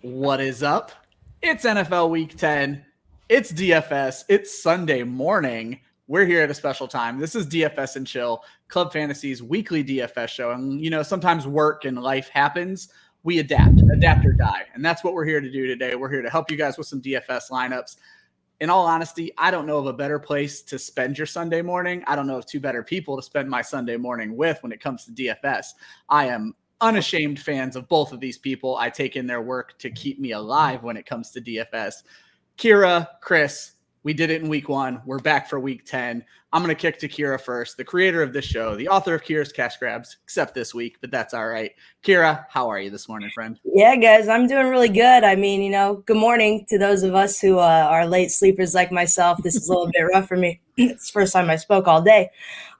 What is up? It's NFL Week 10. It's DFS. It's Sunday morning. We're here at a special time. This is DFS and Chill, Club Fantasy's weekly DFS show. And, sometimes work and life happens. We adapt or die. And that's what we're here to do today. We're here to help you guys with some DFS lineups. In all honesty, I don't know of a better place to spend your Sunday morning. I don't know of two better people to spend my Sunday morning with when it comes to DFS. I am unashamed fans of both of these people. I take in their work to keep me alive when it comes to DFS. Kyra, Chris, we did it in week 1. We're back for week 10. I'm going to kick to Kyra first, the creator of this show, the author of Kyra's Cash Grabs, except this week, but that's all right. Kyra, how are you this morning, friend? Yeah, guys, I'm doing really good. I mean, good morning to those of us who are late sleepers like myself. This is a little bit rough for me. It's the first time I spoke all day.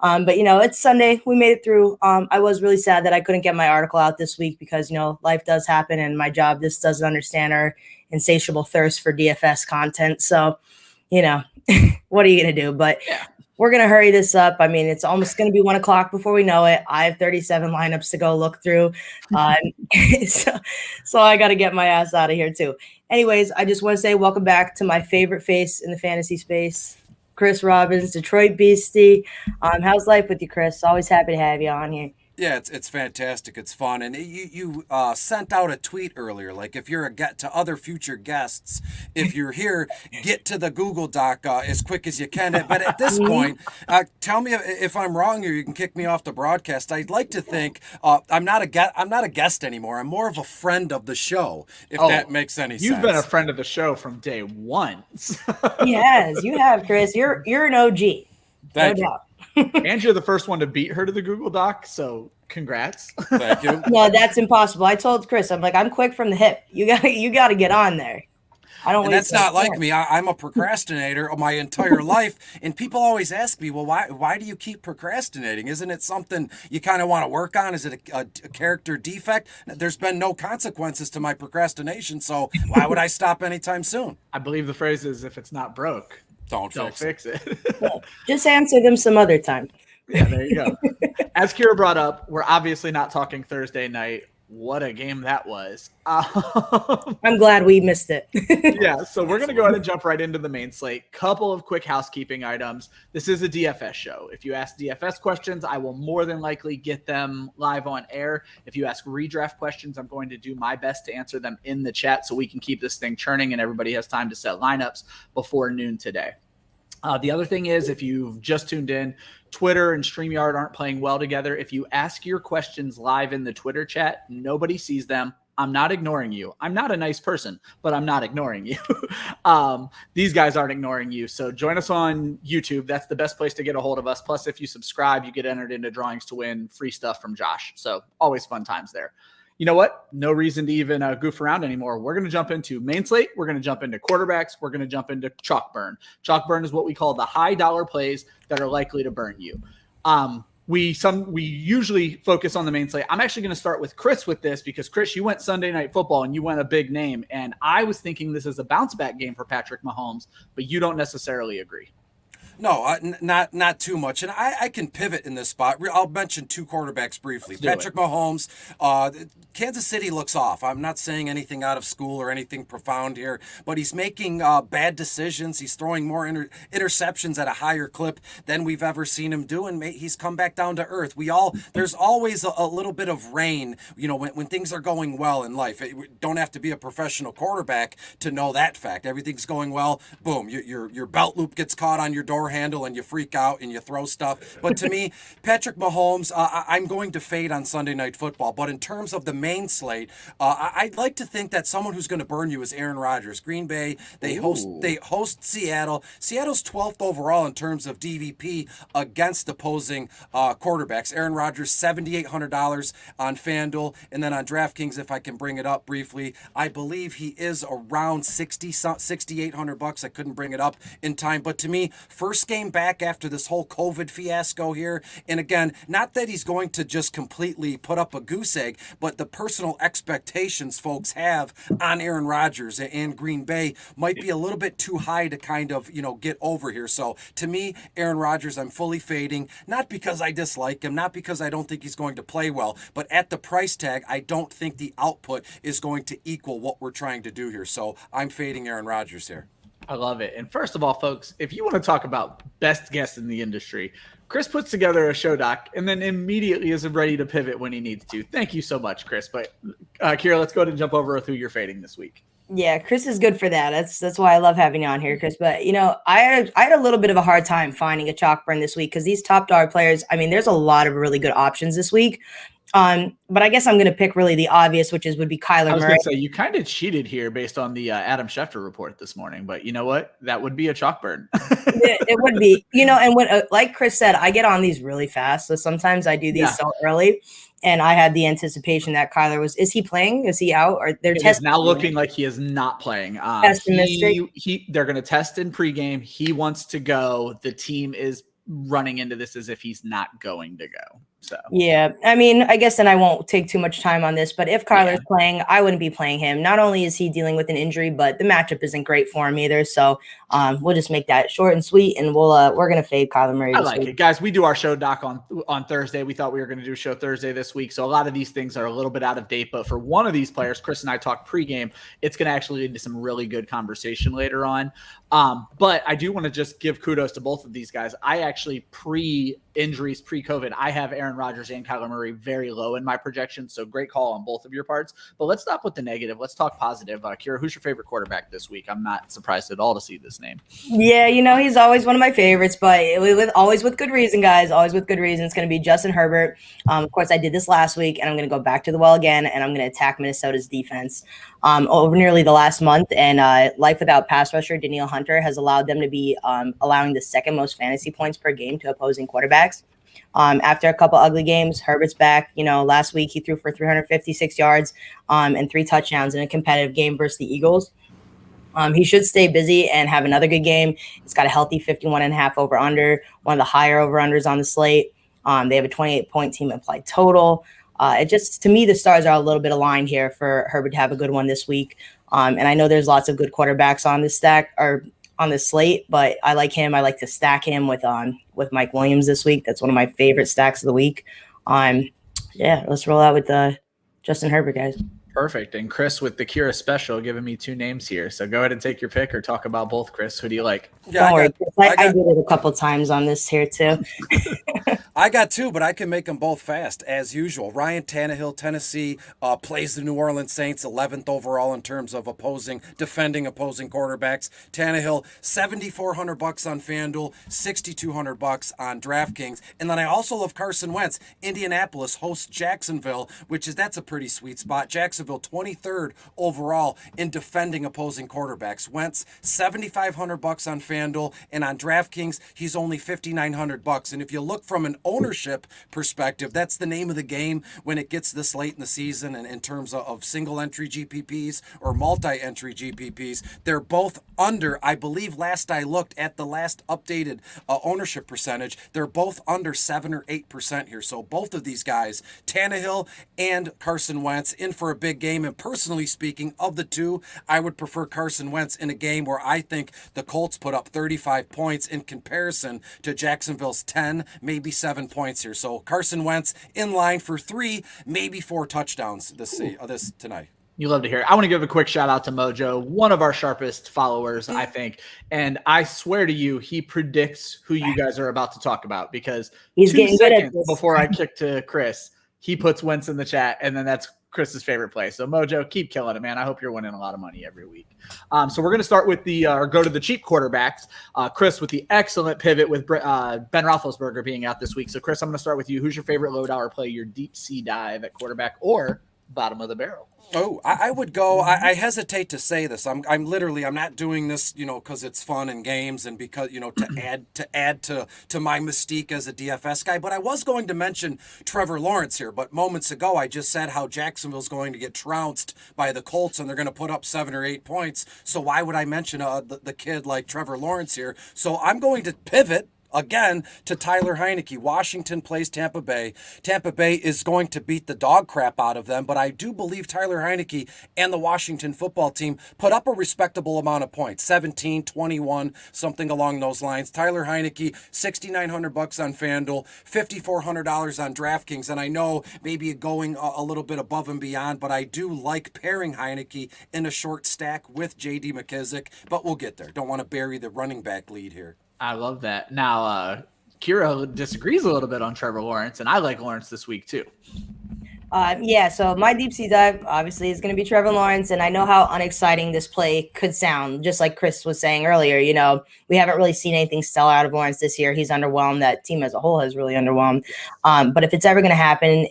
But, it's Sunday. We made it through. I was really sad that I couldn't get my article out this week because, life does happen and my job just doesn't understand our insatiable thirst for DFS content. So, what are you going to do? But we're going to hurry this up. I mean, it's almost going to be 1 o'clock before we know it. I have 37 lineups to go look through. So I got to get my ass out of here too. Anyways, I just want to say welcome back to my favorite face in the fantasy space, Chris Robbins, Detroit Beastie. How's life with you, Chris? Always happy to have you on here. Yeah, it's fantastic. It's fun. And you sent out a tweet earlier, like if you're to other future guests, if you're here, get to the Google Doc as quick as you can. But at this point, tell me if I'm wrong here. You can kick me off the broadcast. I'd like to think I'm not a guest anymore. I'm more of a friend of the show, if that makes any sense. You've been a friend of the show from day one. Yes, you have, Chris. You're an OG. Thank you. And you're the first one to beat her to the Google Doc, so congrats. Thank you. No, that's impossible. I told Chris, I'm quick from the hip. You got to get on there. I don't. And that's not like me. I'm a procrastinator my entire life, and people always ask me, "Well, why do you keep procrastinating? Isn't it something you kind of want to work on? Is it a character defect?" There's been no consequences to my procrastination, so why would I stop anytime soon? I believe the phrase is, "If it's not broke, don't fix it." Just answer them some other time. Yeah, there you go. As Kyra brought up, we're obviously not talking Thursday night. What a game that was. I'm glad we missed it. Yeah, so we're going to go ahead and jump right into the main slate. Couple of quick housekeeping items. This is a DFS show. If you ask DFS questions, I will more than likely get them live on air. If you ask redraft questions, I'm going to do my best to answer them in the chat so we can keep this thing churning and everybody has time to set lineups before noon today. The other thing is, if you've just tuned in, Twitter and StreamYard aren't playing well together. If you ask your questions live in the Twitter chat, nobody sees them. I'm not ignoring you. I'm not a nice person, but I'm not ignoring you. These guys aren't ignoring you. So join us on YouTube. That's the best place to get a hold of us. Plus, if you subscribe, you get entered into drawings to win free stuff from Josh. So always fun times there. You know what? No reason to even goof around anymore. We're going to jump into main slate. We're going to jump into quarterbacks. We're going to jump into chalk burn. Chalk burn is what we call the high dollar plays that are likely to burn you. We usually focus on the main slate. I'm actually going to start with Chris with this because, Chris, you went Sunday Night Football and you went a big name. And I was thinking this is a bounce back game for Patrick Mahomes, but you don't necessarily agree. No, not too much. And I can pivot in this spot. I'll mention two quarterbacks briefly. Patrick Mahomes, Kansas City looks off. I'm not saying anything out of school or anything profound here, but he's making bad decisions. He's throwing more interceptions at a higher clip than we've ever seen him do, and he's come back down to earth. There's always a little bit of rain, when things are going well in life. You don't have to be a professional quarterback to know that fact. Everything's going well, boom, your belt loop gets caught on your door handle and you freak out and you throw stuff. But to me, Patrick Mahomes, I'm going to fade on Sunday Night Football. But in terms of the main slate, I'd like to think that someone who's going to burn you is Aaron Rodgers. Green Bay, they host Seattle. Seattle's 12th overall in terms of DVP against opposing quarterbacks. Aaron Rodgers, $7,800 on FanDuel, and then on DraftKings, if I can bring it up briefly, I believe he is around $6,800. I couldn't bring it up in time, but to me, first first game back after this whole COVID fiasco here. And again, not that he's going to just completely put up a goose egg, but the personal expectations folks have on Aaron Rodgers and Green Bay might be a little bit too high to kind of, get over here. So to me, Aaron Rodgers, I'm fully fading, not because I dislike him, not because I don't think he's going to play well, but at the price tag, I don't think the output is going to equal what we're trying to do here. So I'm fading Aaron Rodgers here. I love it. And first of all, folks, if you want to talk about best guests in the industry, Chris puts together a show doc and then immediately is ready to pivot when he needs to. Thank you so much, Chris. But Kyra, let's go ahead and jump over who you're fading this week. Yeah, Chris is good for that. That's why I love having you on here, Chris. But, I had a little bit of a hard time finding a chalk burn this week because these top dollar players, there's a lot of really good options this week. But I guess I'm going to pick really the obvious, which would be Kyler Murray. I was going to say, you kind of cheated here based on the Adam Schefter report this morning, but you know what? That would be a chalk burn. It would be, and when, like Chris said, I get on these really fast. So sometimes I do these so early, and I had the anticipation that Kyler is he playing? Is he out? Or they're testing? Now looking like he is not playing. They're going to test in pregame. He wants to go. The team is running into this as if he's not going to go. So yeah, I guess then I won't take too much time on this, but if Kyler's playing, I wouldn't be playing him. Not only is he dealing with an injury, but the matchup isn't great for him either. So we'll just make that short and sweet, and we're gonna fade Kyler Murray. I like it, guys. We do our show doc on Thursday. We thought we were going to do a show Thursday this week, so a lot of these things are a little bit out of date. But for one of these players, Chris and I talked pregame. It's going to actually lead to some really good conversation later on. But I do want to just give kudos to both of these guys. I actually pre-injuries, pre-COVID, I have Aaron Rodgers and Kyler Murray very low in my projections. So great call on both of your parts. But let's stop with the negative. Let's talk positive. Kyra, who's your favorite quarterback this week? I'm not surprised at all to see this name. Yeah, he's always one of my favorites, but always with good reason, guys. Always with good reason. It's going to be Justin Herbert. Of course, I did this last week, and I'm going to go back to the well again, and I'm going to attack Minnesota's defense over nearly the last month. And life without pass rusher Danielle Hunter has allowed them to be allowing the second most fantasy points per game to opposing quarterbacks. After a couple ugly games, Herbert's back. Last week he threw for 356 yards and 3 touchdowns in a competitive game versus the Eagles. He should stay busy and have another good game. He's got a healthy 51.5 over under, one of the higher over unders on the slate. They have a 28-point team implied total. To me, the stars are a little bit aligned here for Herbert to have a good one this week. And I know there's lots of good quarterbacks on this stack or on this slate, but I like him. I like to stack him with Mike Williams this week. That's one of my favorite stacks of the week. Let's roll out with Justin Herbert, guys. Perfect. And Chris, with the Kyra special, giving me 2 names here. So go ahead and take your pick or talk about both, Chris. Who do you like? Yeah, Don't worry, I did it a couple times on this here too. I got 2, but I can make them both fast as usual. Ryan Tannehill, Tennessee, plays the New Orleans Saints, 11th overall in terms of defending opposing quarterbacks. Tannehill, $7,400 on FanDuel, $6,200 on DraftKings. And then I also love Carson Wentz. Indianapolis hosts Jacksonville, that's a pretty sweet spot. Jacksonville, 23rd overall in defending opposing quarterbacks. Wentz, $7,500 on FanDuel, and on DraftKings, he's only $5,900. And if you look from an ownership perspective, that's the name of the game when it gets this late in the season, and in terms of single entry GPPs or multi-entry GPPs, they're both under, I believe last I looked at the last updated ownership percentage, they're both under 7 or 8% here. So both of these guys, Tannehill and Carson Wentz, in for a big game. And personally speaking, of the two, I would prefer Carson Wentz in a game where I think the Colts put up 35 points in comparison to Jacksonville's 10, maybe 7 points here. So Carson Wentz in line for 3, maybe 4 touchdowns this tonight. You love to hear it. I want to give a quick shout out to Mojo, one of our sharpest followers, I think. And I swear to you, he predicts who you guys are about to talk about, because he's 2 getting seconds good at this. Before I kick to Chris, he puts Wentz in the chat, and then that's Chris's favorite play. So Mojo, keep killing it, man. I hope you're winning a lot of money every week. So we're going to start with go to the cheap quarterbacks. Chris, with the excellent pivot with Ben Roethlisberger being out this week. So Chris, I'm going to start with you. Who's your favorite low dollar play, your deep sea dive at quarterback, or bottom of the barrel. Oh, I would go. I hesitate to say this. I'm not doing this, because it's fun and games and because, to add to my mystique as a DFS guy. But I was going to mention Trevor Lawrence here. But moments ago, I just said how Jacksonville's going to get trounced by the Colts and they're going to put up 7 or 8 points. So why would I mention the kid like Trevor Lawrence here? So I'm going to pivot again to Tyler Heineke. Washington plays Tampa Bay. Tampa Bay is going to beat the dog crap out of them, but I do believe Tyler Heineke and the Washington football team put up a respectable amount of points, 17, 21, something along those lines. Tyler Heineke, $6,900 on FanDuel, $5,400 on DraftKings, and I know maybe going a little bit above and beyond, but I do like pairing Heineke in a short stack with J.D. McKissic, but we'll get there. Don't want to bury the running back lead here. I love that. Now, Kyra disagrees a little bit on Trevor Lawrence, and I like Lawrence this week too. So my deep sea dive obviously is going to be Trevor Lawrence, and I know how unexciting this play could sound. Just like Chris was saying earlier, we haven't really seen anything stellar out of Lawrence this year. He's underwhelmed. That team as a whole has really underwhelmed. But if it's ever going to happen,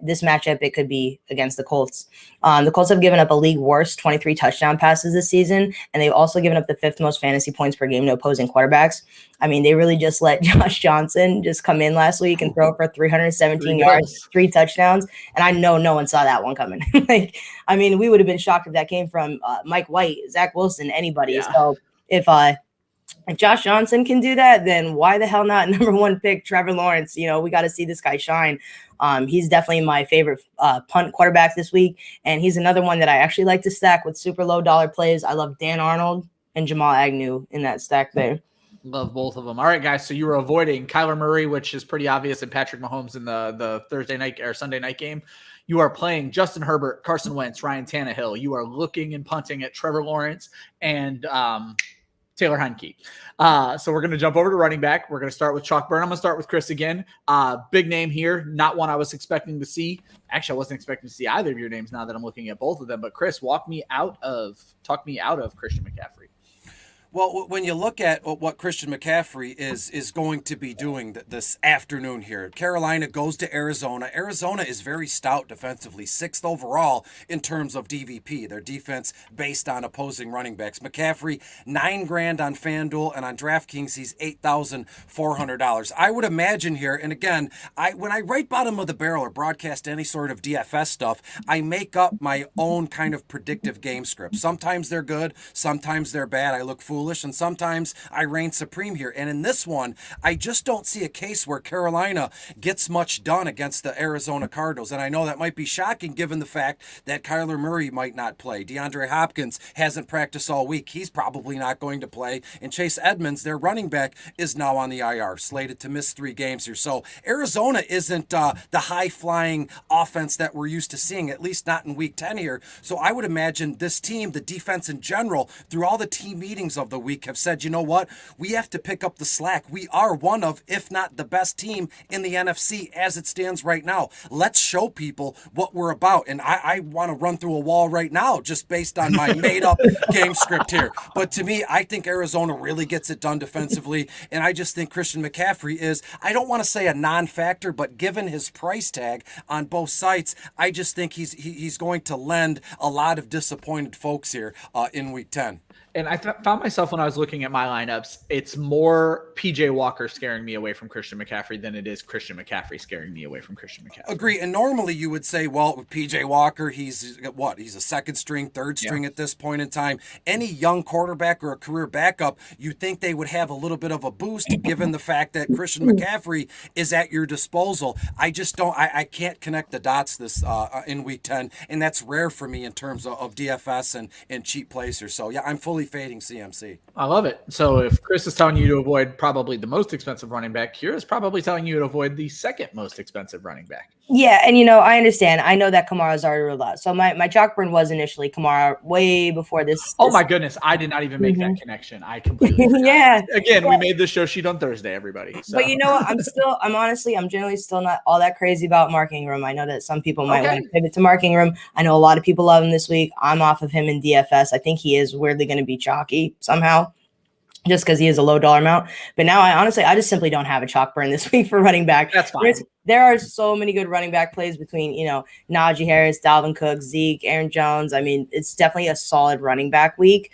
this matchup, it could be against the Colts. The Colts have given up a league worst 23 touchdown passes this season, and they've also given up the 5th most fantasy points per game to opposing quarterbacks. I mean, they really just let Josh Johnson just come in last week and throw for 317 yards, 3 touchdowns. And I know no one saw that one coming. We would have been shocked if that came from Mike White, Zach Wilson, anybody. Yeah. So if Josh Johnson can do that, then why the hell not number 1 pick Trevor Lawrence? We got to see this guy shine. He's definitely my favorite punt quarterback this week. And he's another one that I actually like to stack with super low dollar plays. I love Dan Arnold and Jamal Agnew in that stack there. Love both of them. All right, guys. So you were avoiding Kyler Murray, which is pretty obvious, and Patrick Mahomes in the Thursday night or Sunday night game. You are playing Justin Herbert, Carson Wentz, Ryan Tannehill. You are looking and punting at Trevor Lawrence and Taylor Heineke. So we're going to jump over to running back. We're going to start with Chalkburn. I'm going to start with Chris again. Big name here. Not one I was expecting to see. Actually, I wasn't expecting to see either of your names now that I'm looking at both of them. But Chris, talk me out of Christian McCaffrey. Well, when you look at what Christian McCaffrey is going to be doing this afternoon here, Carolina goes to Arizona. Arizona is very stout defensively, 6th overall in terms of DVP, their defense based on opposing running backs. McCaffrey, $9,000 on FanDuel, and on DraftKings, he's $8,400. I would imagine here, and again, when I write bottom of the barrel or broadcast any sort of DFS stuff, I make up my own kind of predictive game script. Sometimes they're good, sometimes they're bad. I look foolish, and sometimes I reign supreme here. And in this one, I just don't see a case where Carolina gets much done against the Arizona Cardinals. And I know that might be shocking given the fact that Kyler Murray might not play. DeAndre Hopkins hasn't practiced all week. He's probably not going to play. And Chase Edmonds, their running back, is now on the IR, slated to miss 3 games here. So Arizona isn't the high-flying offense that we're used to seeing, at least not in Week 10 here. So I would imagine this team, the defense in general, through all the team meetings of the week have said, you know what, we have to pick up the slack. We are one of, if not the best team in the NFC as it stands right now. Let's show people what we're about. And I want to run through a wall right now just based on my made up game script here. But to me, I think Arizona really gets it done defensively. And I just think Christian McCaffrey is, I don't want to say a non-factor, but given his price tag on both sites, I just think he's going to lend a lot of disappointed folks here in Week 10. And I found myself when I was looking at my lineups, it's more PJ Walker scaring me away from Christian McCaffrey than it is Christian McCaffrey scaring me away from Christian McCaffrey. Agree. And normally you would say, well, with PJ Walker, he's what? He's a second string, third string at this point in time. Any young quarterback or a career backup, you think they would have a little bit of a boost given the fact that Christian McCaffrey is at your disposal. I just don't, I can't connect the dots this in Week 10. And that's rare for me in terms of DFS and cheap placers. So yeah, I'm fully fading CMC. I love it. So if Chris is telling you to avoid probably the most expensive running back, Kyra is probably telling you to avoid the second most expensive running back. Yeah, and I understand. I know that Kamara's already ruled out. So my chalk burn was initially Kamara way before this. Oh my goodness, I did not even make that connection. I completely yeah. Again, we made this show sheet on Thursday, everybody. So. But you know what? I'm generally still not all that crazy about Mark Ingram. I know that some people might want to pivot to Mark Ingram. I know a lot of people love him this week. I'm off of him in DFS. I think he is weirdly going to be chalky somehow. just because he is a low dollar amount. But now I just simply don't have a chalk burn this week for running back. That's fine. There are so many good running back plays between, Naji Harris, Dalvin Cook, Zeke, Aaron Jones. I mean, it's definitely a solid running back week.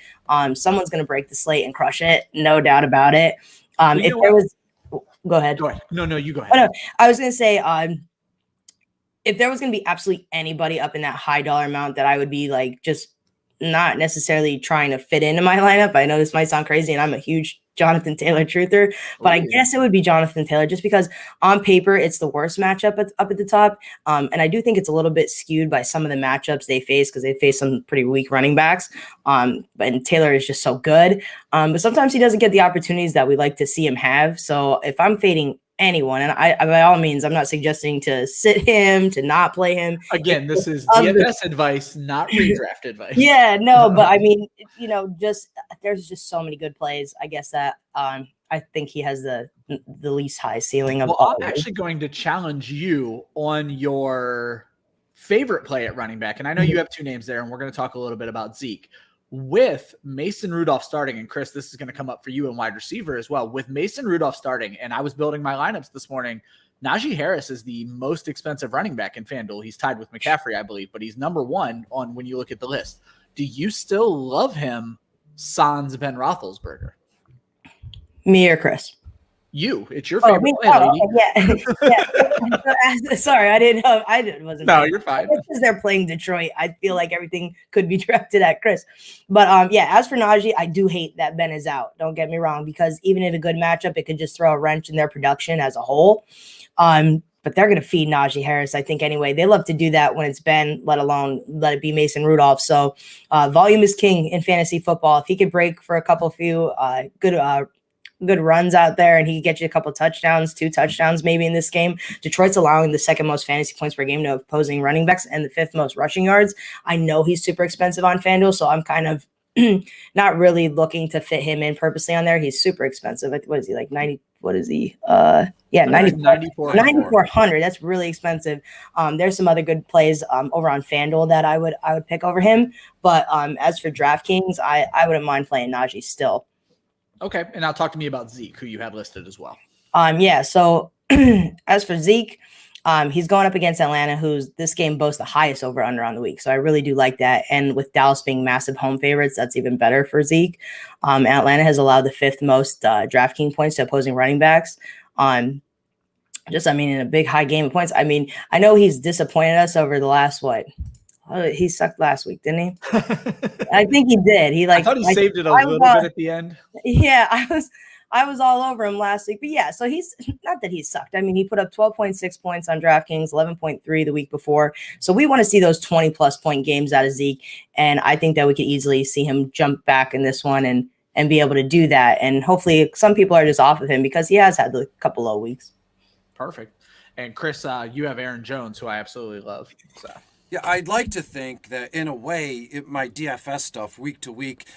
Someone's going to break the slate and crush it. No doubt about it. Go ahead. Go ahead. No, you go ahead. Oh, no, I was going to say, if there was going to be absolutely anybody up in that high dollar amount that I would be like, just not necessarily trying to fit into my lineup. I know this might sound crazy and I'm a huge Jonathan Taylor truther, but I guess it would be Jonathan Taylor just because on paper, it's the worst matchup up at the top. And I do think it's a little bit skewed by some of the matchups they face because they face some pretty weak running backs. And Taylor is just so good. But sometimes he doesn't get the opportunities that we like to see him have. So if I'm fading anyone, and I by all means, I'm not suggesting to sit him, to not play him. Again, this is DFS advice, not redraft advice. Yeah, no, but I mean, there's just so many good plays. I guess that I think he has the least high ceiling of all. I'm actually going to challenge you on your favorite play at running back, and I know you have two names there, and we're going to talk a little bit about Zeke. With Mason Rudolph starting, and Chris, this is going to come up for you in wide receiver as well. With Mason Rudolph starting, and I was building my lineups this morning, Naji Harris is the most expensive running back in FanDuel. He's tied with McCaffrey, I believe, but he's number one on when you look at the list. Do you still love him sans Ben Roethlisberger? Me or Chris? You. It's your favorite play, lady. Yeah. Sorry, I didn't know. Wasn't. No, you're fine. Because they're playing Detroit, I feel like everything could be directed at Chris. But as for Naji, I do hate that Ben is out. Don't get me wrong, because even in a good matchup, it could just throw a wrench in their production as a whole. But they're going to feed Naji Harris, I think, anyway. They love to do that when it's Ben, let alone let it be Mason Rudolph. So volume is king in fantasy football. If he could break for a few good runs out there and he could get you a couple touchdowns, 2 touchdowns maybe in this game. Detroit's allowing the second most fantasy points per game to opposing running backs and the 5th most rushing yards. I know he's super expensive on FanDuel, so I'm kind of not really looking to fit him in purposely on there. He's super expensive. What is he, like 90? What is he? 9,400. That's really expensive. There's some other good plays over on FanDuel that I would pick over him. But as for DraftKings, I wouldn't mind playing Naji still. Okay, and now talk to me about Zeke, who you had listed as well. So as for Zeke, he's going up against Atlanta, who's this game boasts the highest over-under on the week. So I really do like that. And with Dallas being massive home favorites, that's even better for Zeke. Atlanta has allowed the 5th most DraftKings points to opposing running backs. In a big high game of points. I mean, I know he's disappointed us over the last he sucked last week, didn't he? I think he did. I thought he saved it a little bit at the end. Yeah, I was all over him last week. But yeah, so he's not that he sucked. I mean, he put up 12.6 points on DraftKings, 11.3 the week before. So we want to see those 20-plus point games out of Zeke. And I think that we could easily see him jump back in this one and be able to do that. And hopefully some people are just off of him because he has had a couple low weeks. Perfect. And Chris, you have Aaron Jones, who I absolutely love. So. Yeah, I'd like to think that in a way, my DFS stuff week to week,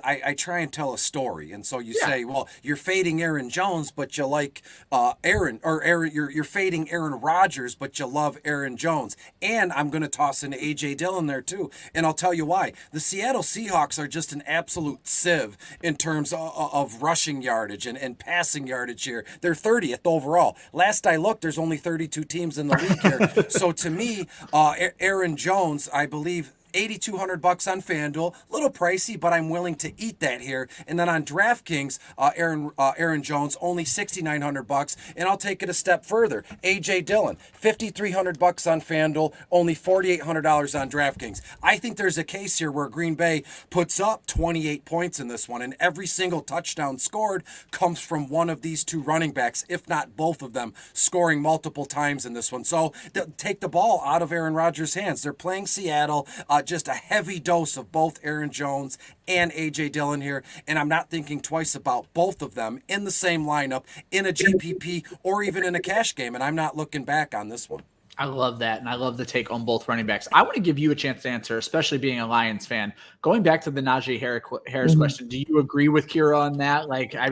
I try and tell a story. And so you say, well, you're fading Aaron Jones, but you like you're fading Aaron Rodgers, but you love Aaron Jones. And I'm going to toss in A.J. Dillon there too. And I'll tell you why. The Seattle Seahawks are just an absolute sieve in terms of rushing yardage and passing yardage here. They're 30th overall. Last I looked, there's only 32 teams in the league here. So to me, Aaron Jones, I believe, $8,200 on FanDuel, a little pricey, but I'm willing to eat that here. And then on DraftKings, Aaron Jones, only $6,900, and I'll take it a step further. A.J. Dillon, $5,300 on FanDuel, only $4,800 on DraftKings. I think there's a case here where Green Bay puts up 28 points in this one, and every single touchdown scored comes from one of these 2 running backs, if not both of them, scoring multiple times in this one. So take the ball out of Aaron Rodgers' hands. They're playing Seattle. Just a heavy dose of both Aaron Jones and A.J. Dillon here, and I'm not thinking twice about both of them in the same lineup, in a GPP, or even in a cash game, and I'm not looking back on this one. I love that, and I love the take on both running backs. I want to give you a chance to answer, especially being a Lions fan. Going back to the Naji Harris question, do you agree with Kyra on that?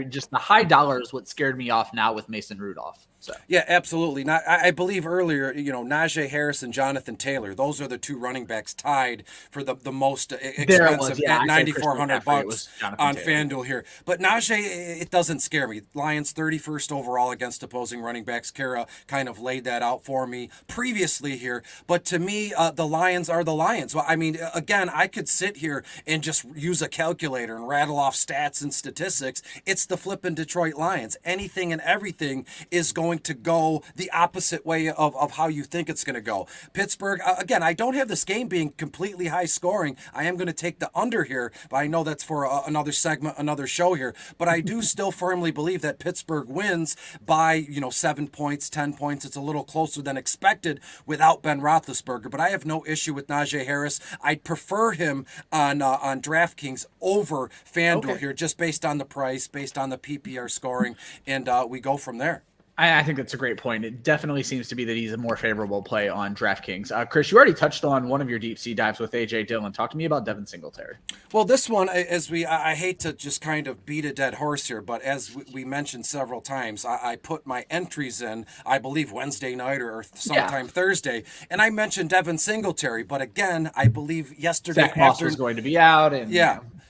Just the high dollar is what scared me off now with Mason Rudolph. So yeah, absolutely. Not, I believe earlier, Najee Harris and Jonathan Taylor, those are the two running backs tied for the most expensive at $9,400 on FanDuel here. But Najee, it doesn't scare me. Lions 31st overall against opposing running backs. Kyra kind of laid that out for me previously here. But to me, the Lions are the Lions. Well, I mean, again, I could sit here and just use a calculator and rattle off stats and statistics. It's the flipping Detroit Lions. Anything and everything is going to go the opposite way of how you think it's going to go. Pittsburgh, again, I don't have this game being completely high scoring. I am going to take the under here, but I know that's for another segment, another show here. But I do still firmly believe that Pittsburgh wins by, 7 points, 10 points. It's a little closer than expected without Ben Roethlisberger, but I have no issue with Najee Harris. I'd prefer him on DraftKings over FanDuel here, just based on the price, based on the PPR scoring, and we go from there. I think that's a great point. It definitely seems to be that he's a more favorable play on DraftKings. Chris, you already touched on one of your deep sea dives with A.J. Dillon. Talk to me about Devin Singletary. Well, this one, I hate to just kind of beat a dead horse here, but as we mentioned several times, I put my entries in, I believe Wednesday night or sometime Thursday, and I mentioned Devin Singletary, but again, I believe yesterday Zach Moss was going to be out, and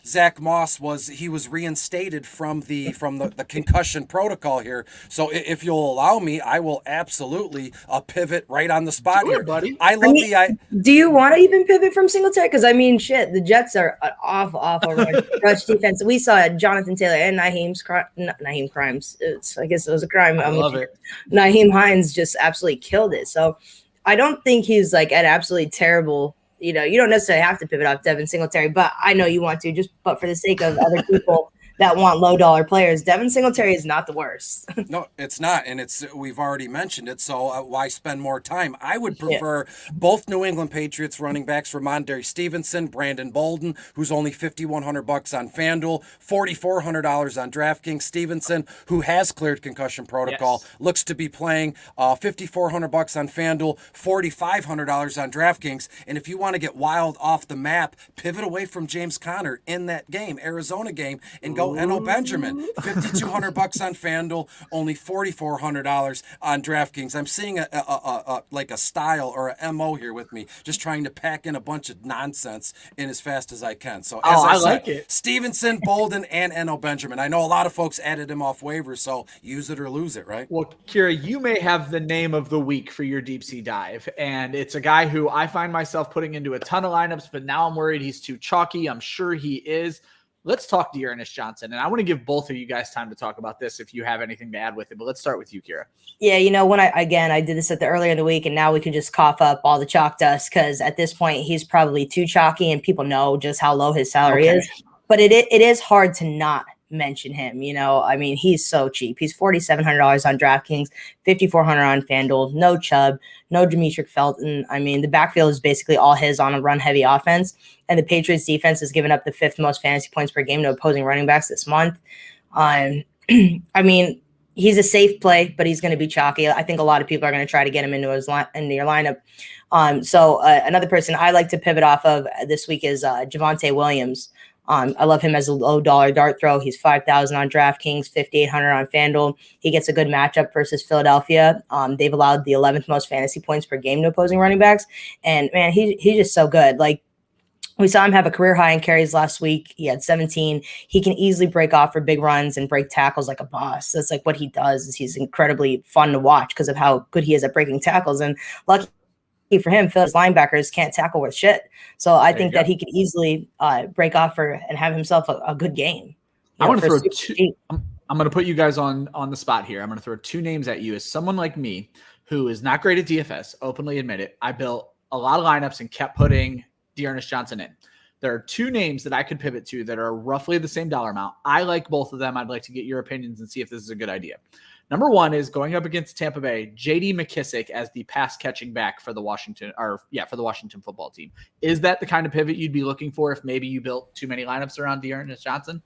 Zach Moss was reinstated from the concussion protocol here. So if you'll allow me, I will absolutely pivot right on the spot here, buddy. Do you want to even pivot from Singletary? Because the Jets are an awful rush defense. We saw Jonathan Taylor and Nyheim Crimes. I guess it was a crime. I love it. Nyheim Hines just absolutely killed it. So I don't think he's like an absolutely terrible. You don't necessarily have to pivot off Devin Singletary, but I know you want to, but for the sake of other people that want low dollar players, Devin Singletary is not the worst. No, it's not. And we've already mentioned it. So why spend more time? I would prefer both New England Patriots running backs, Ramondre Stevenson, Brandon Bolden, who's only $5,100 on FanDuel, $4,400 on DraftKings. Stevenson, who has cleared concussion protocol, looks to be playing $5,400 on FanDuel, $4,500 on DraftKings. And if you want to get wild off the map, pivot away from James Conner in that game, Arizona game, and go Eno Benjamin, $5,200 on FanDuel, only $4,400 on DraftKings. I'm seeing a style or a MO here with me, just trying to pack in a bunch of nonsense in as fast as I can. So as I said, like it. Stevenson, Bolden, and Eno Benjamin. I know a lot of folks added him off waivers, so use it or lose it, right? Well, Kyra, you may have the name of the week for your deep sea dive, and it's a guy who I find myself putting into a ton of lineups, but now I'm worried he's too chalky. I'm sure he is. Let's talk Dearness Johnson, and I want to give both of you guys time to talk about this if you have anything to add with it, but let's start with you, Kyra. Yeah, when I did this at the earlier in the week, and now we can just cough up all the chalk dust because at this point he's probably too chalky and people know just how low his salary is. But it is hard to not mention him. He's so cheap. He's $4,700 on DraftKings, $5,400 on FanDuel, no Chubb, no Demetric Felton. The backfield is basically all his on a run-heavy offense, and the Patriots defense has given up the 5th most fantasy points per game to opposing running backs this month. He's a safe play, but he's going to be chalky. I think a lot of people are going to try to get him into your lineup. Another person I like to pivot off of this week is Javontae Williams. I love him as a low dollar dart throw. He's $5,000 on DraftKings, $5,800 on FanDuel. He gets a good matchup versus Philadelphia. They've allowed the 11th most fantasy points per game to opposing running backs. And man, he's just so good. Like we saw him have a career high in carries last week. He had 17. He can easily break off for big runs and break tackles like a boss. That's like what he does. Is he's incredibly fun to watch because of how good he is at breaking tackles. And lucky for him, Phil's linebackers can't tackle with shit. So I think that he could easily break off and have himself a good game. I'm going to put you guys on the spot here. I'm going to throw 2 names at you as someone like me who is not great at DFS, openly admit it. I built a lot of lineups and kept putting Dearness Johnson in. There are 2 names that I could pivot to that are roughly the same dollar amount. I like both of them. I'd like to get your opinions and see if this is a good idea. Number 1 is going up against Tampa Bay, J.D. McKissic as the pass catching back for the Washington football team. Is that the kind of pivot you'd be looking for if maybe you built too many lineups around Dearness Johnson?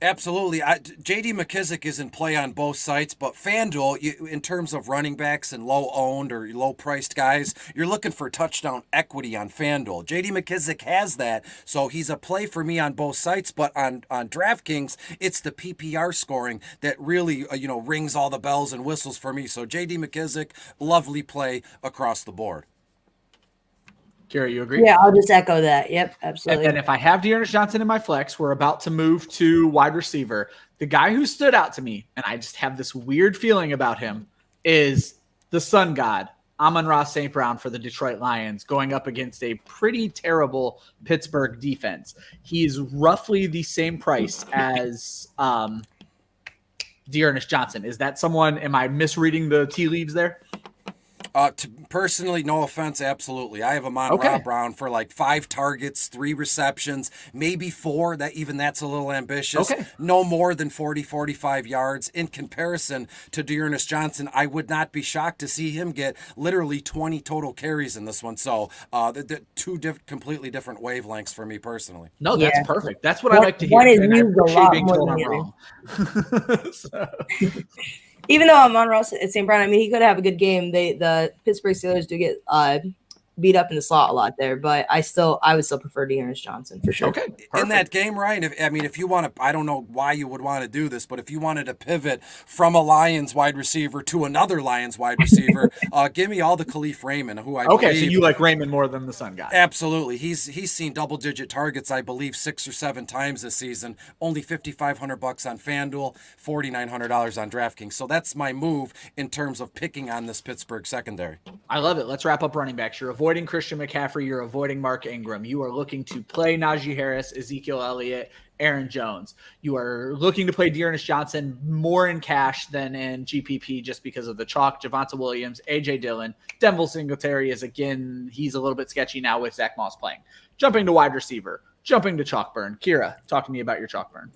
Absolutely. J.D. McKissick is in play on both sites, but FanDuel, in terms of running backs and low-owned or low-priced guys, you're looking for touchdown equity on FanDuel. J.D. McKissick has that, so he's a play for me on both sites, but on DraftKings, it's the PPR scoring that really, rings all the bells and whistles for me. So J.D. McKissick, lovely play across the board. Kyra, you agree? Yeah, I'll just echo that. Yep, absolutely. And then if I have Dearness Johnson in my flex, we're about to move to wide receiver. The guy who stood out to me, and I just have this weird feeling about him, is the sun god, Amon-Ra St. Brown for the Detroit Lions, going up against a pretty terrible Pittsburgh defense. He's roughly the same price as Dearness Johnson. Is that someone, am I misreading the tea leaves there? Personally, no offense, absolutely. I have Amon-Ra Brown for like 5 targets, 3 receptions, maybe 4. That's a little ambitious. Okay. No more than 40, 45 yards. In comparison to Dearness Johnson, I would not be shocked to see him get literally 20 total carries in this one. So the two completely different wavelengths for me personally. No, that's perfect. That's what I like to hear. One is and used a lot more told than I'm the wrong. So. Even though Amon-Ra St. Brown, I mean, he could have a good game. The Pittsburgh Steelers do get beat up in the slot a lot there, but I would still prefer Dearness Johnson for sure. Okay, perfect. In that game, Ryan, if you want to, I don't know why you would want to do this, but if you wanted to pivot from a Lions wide receiver to another Lions wide receiver, give me all the Khalif Raymond, who I believe. So you like Raymond more than the Sun guy. Absolutely. He's seen double-digit targets, I believe, 6 or 7 times this season. Only $5,500 on FanDuel, $4,900 on DraftKings. So that's my move in terms of picking on this Pittsburgh secondary. I love it. Let's wrap up running backs. You're avoiding Christian McCaffrey. You're avoiding Mark Ingram. You are looking to play Naji Harris, Ezekiel Elliott, Aaron Jones. You are looking to play Dearness Johnson more in cash than in GPP just because of the chalk. Javontae Williams, A.J. Dillon, Devin Singletary is, again, he's a little bit sketchy now with Zach Moss playing. Jumping to wide receiver. Jumping to chalk burn. Kyra, talk to me about your chalk burn.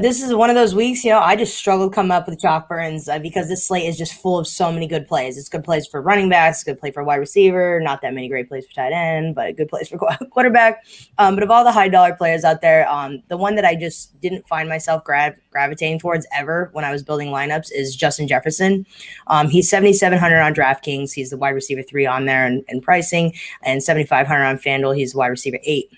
This is one of those weeks, I just struggle to come up with chalk burns because this slate is just full of so many good plays. It's good plays for running backs, good play for wide receiver, not that many great plays for tight end, but good plays for quarterback. But of all the high dollar players out there, the one that I just didn't find myself gravitating towards ever when I was building lineups is Justin Jefferson. He's 7,700 on DraftKings. He's the wide receiver 3 on there in pricing, and 7,500 on FanDuel. He's the wide receiver 8.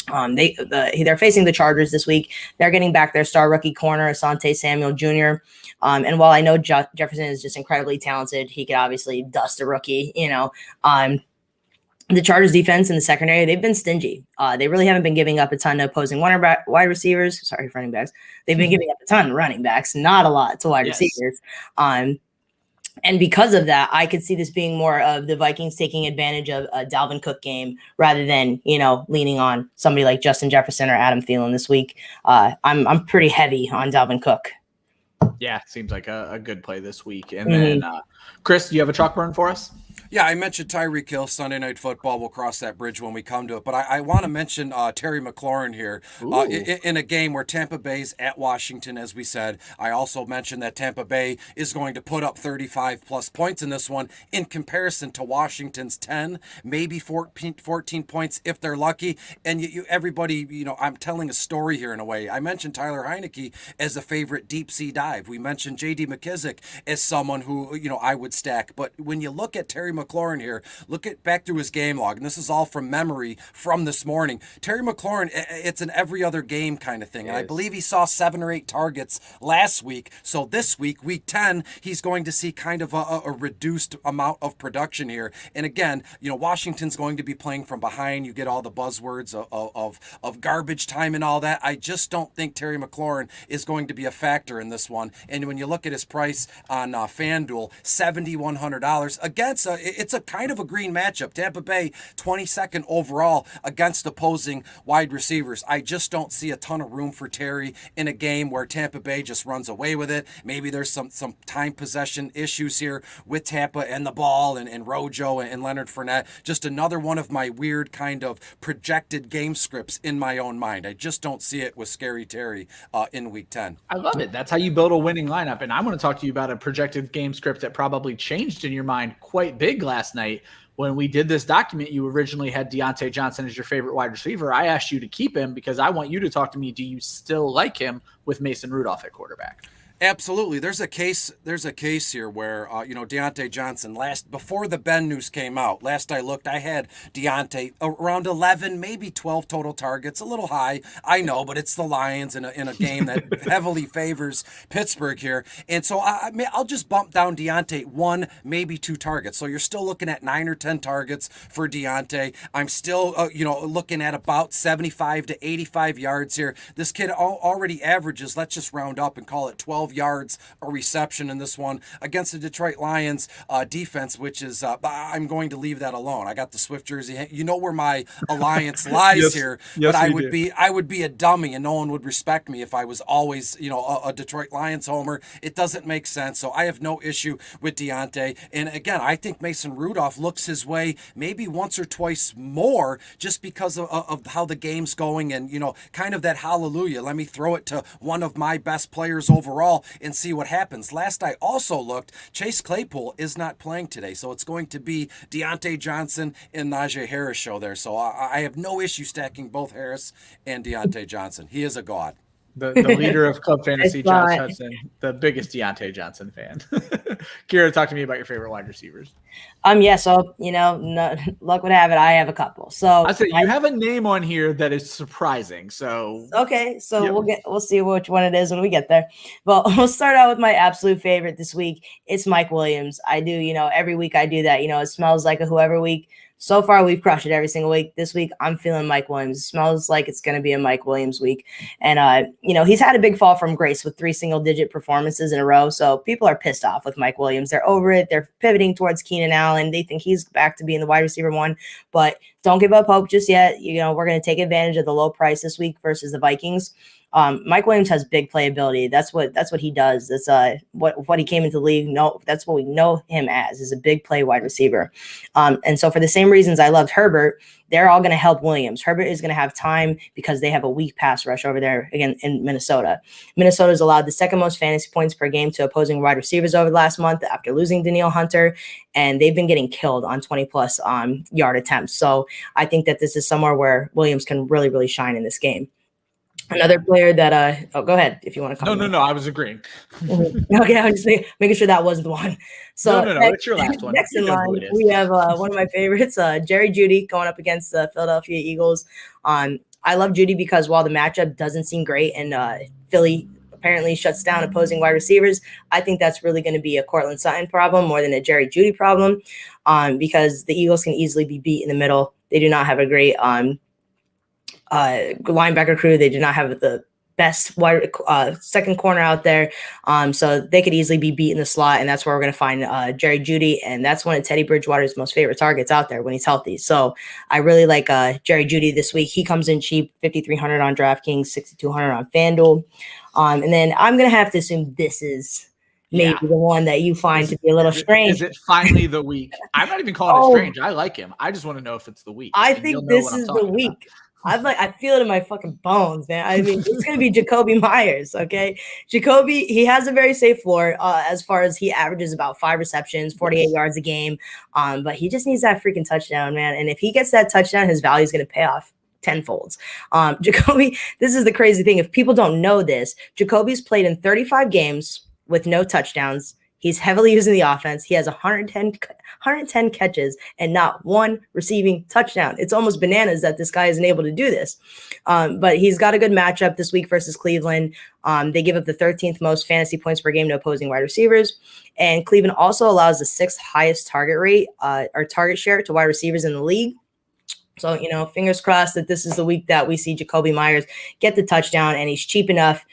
They're facing the Chargers this week. They're getting back their star rookie corner, Asante Samuel Jr. And while I know Jefferson is just incredibly talented, he could obviously dust a rookie, the Chargers defense in the secondary, they've been stingy. They really haven't been giving up a ton to opposing wide receivers. Sorry, running backs. They've been giving up a ton to running backs, not a lot to wide receivers. And because of that, I could see this being more of the Vikings taking advantage of a Dalvin Cook game rather than, leaning on somebody like Justin Jefferson or Adam Thielen this week. I'm pretty heavy on Dalvin Cook. Yeah, seems like a good play this week. And then, Chris, do you have a chalk burn for us? Yeah, I mentioned Tyreek Hill, Sunday Night Football. We'll cross that bridge when we come to it. But I want to mention Terry McLaurin here in a game where Tampa Bay's at Washington, as we said. I also mentioned that Tampa Bay is going to put up 35-plus points in this one in comparison to Washington's 10, maybe 14 points if they're lucky. And everybody, I'm telling a story here in a way. I mentioned Tyler Heineke as a favorite deep sea dive. We mentioned J.D. McKissick as someone who, I would stack. But when you look at Terry McLaurin here, back through his game log, and this is all from memory from this morning. Terry McLaurin, it's an every other game kind of thing. And I believe he saw 7 or 8 targets last week. So this week, week 10, he's going to see kind of a reduced amount of production here. And again, Washington's going to be playing from behind. You get all the buzzwords of garbage time and all that. I just don't think Terry McLaurin is going to be a factor in this one. And when you look at his price on FanDuel, $7,100 against it's a kind of a green matchup. Tampa Bay, 22nd overall against opposing wide receivers. I just don't see a ton of room for Terry in a game where Tampa Bay just runs away with it. Maybe there's some time possession issues here with Tampa and the ball and Rojo and Leonard Fournette. Just another one of my weird kind of projected game scripts in my own mind. I just don't see it with Scary Terry in week 10. I love it. That's how you build a winning lineup. And I want to talk to you about a projected game script that probably changed in your mind quite big last night. when we did this document, you originally had Deonte Johnson as your favorite wide receiver. I asked you to keep him because I want you to talk to me. Do you still like him with Mason Rudolph at quarterback? Absolutely. There's a case here where, Deonte Johnson before the Ben news came out, last I looked, I had Deonte around 11, maybe 12 total targets, a little high. I know, but it's the Lions in a game that heavily favors Pittsburgh here. And so I'll just bump down Deonte 1, maybe 2 targets. So you're still looking at 9 or 10 targets for Deonte. I'm still, looking at about 75 to 85 yards here. This kid already averages, let's just round up and call it 12 yards a reception in this one against the Detroit Lions defense, which is I'm going to leave that alone. I got the Swift jersey. You know where my alliance lies here, but I would be a dummy and no one would respect me if I was always a Detroit Lions homer. It doesn't make sense. So I have no issue with Deonte. And again, I think Mason Rudolph looks his way maybe once or twice more just because of how the game's going and kind of that hallelujah. Let me throw it to one of my best players overall and see what happens. Last I also looked, Chase Claypool is not playing today, so it's going to be Deonte Johnson and Naji Harris show there. So I have no issue stacking both Harris and Deonte Johnson. He is a god. The leader of Club Fantasy, Josh Hudson, the biggest Deonte Johnson fan. Kyra, talk to me about your favorite wide receivers. So luck would have it, I have a couple. So I say you have a name on here that is surprising. So okay, so we'll see which one it is when we get there. Well, we'll start out with my absolute favorite this week. It's Mike Williams. I do, every week I do that. It smells like a whoever week. So far, we've crushed it every single week. This week, I'm feeling Mike Williams. It smells like it's going to be a Mike Williams week. And, he's had a big fall from grace with 3 single-digit performances in a row. So people are pissed off with Mike Williams. They're over it. They're pivoting towards Keenan Allen. They think he's back to being the wide receiver 1. But don't give up hope just yet. We're going to take advantage of the low price this week versus the Vikings. Mike Williams has big playability. That's what he does. That's what he came into the league. No, that's what we know him as, is a big play wide receiver. And so for the same reasons I loved Herbert, they're all going to help Williams. Herbert is going to have time because they have a weak pass rush over there again in Minnesota. Minnesota's allowed the second most fantasy points per game to opposing wide receivers over the last month after losing Danielle Hunter, and they've been getting killed on 20+ yard attempts. So I think that this is somewhere where Williams can really, really shine in this game. Another player that go ahead if you want to comment. No, I was agreeing. Okay, I'm just making sure that wasn't the one. So no, it's your last one. Next in line, we have one of my favorites, Jerry Judy, going up against the Philadelphia Eagles. I love Judy because while the matchup doesn't seem great and Philly apparently shuts down opposing wide receivers, I think that's really going to be a Cortland Sutton problem more than a Jerry Judy problem, because the Eagles can easily be beat in the middle. They do not have a great linebacker crew. They do not have the best wide second corner out there, so they could easily be beat in the slot, and that's where we're going to find Jerry Judy, and that's one of Teddy Bridgewater's most favorite targets out there when he's healthy. So I really like Jerry Judy this week. He comes in cheap, $5,300 on DraftKings, $6,200 on FanDuel, and then I'm going to have to assume this is maybe the one that you find to be a little strange. Is it finally the week? I'm not even calling it strange. I like him. I just want to know if it's the week. I think this is the week. I feel it in my fucking bones, man. I mean, it's going to be Jacoby Myers, okay? Jacoby, he has a very safe floor as far as he averages about 5 receptions, 48 yards a game. But he just needs that freaking touchdown, man. And if he gets that touchdown, his value is going to pay off tenfolds. Jacoby, this is the crazy thing. If people don't know this, Jacoby's played in 35 games with no touchdowns. He's heavily using the offense. He has 110 catches and not one receiving touchdown. It's almost bananas that this guy isn't able to do this. But he's got a good matchup this week versus Cleveland. They give up the 13th most fantasy points per game to opposing wide receivers. And Cleveland also allows the 6th highest target rate or target share to wide receivers in the league. So, fingers crossed that this is the week that we see Jacoby Myers get the touchdown, and he's cheap enough.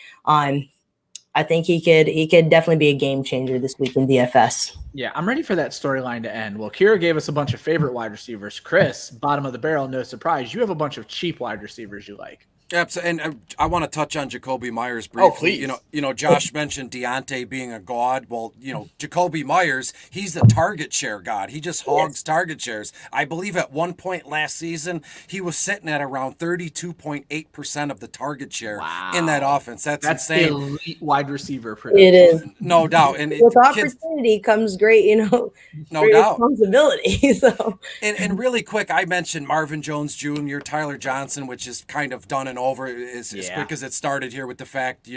I think he could definitely be a game changer this week in DFS. Yeah, I'm ready for that storyline to end. Well, Kyra gave us a bunch of favorite wide receivers. Chris, bottom of the barrel, no surprise. You have a bunch of cheap wide receivers you like. Absolutely, and I want to touch on Jacoby Myers briefly. Oh, please. Josh mentioned Deonte being a god. Well, Jacoby Myers, he's the target share god. He just hogs target shares. I believe at one point last season, he was sitting at around 32.8% of the target share in that offense. That's insane. Elite wide receiver production. It is, no doubt. And with opportunity comes great, no great doubt, responsibility. So, and really quick, I mentioned Marvin Jones Jr., Tyler Johnson, which is kind of done and over as quick as it started here with the fact,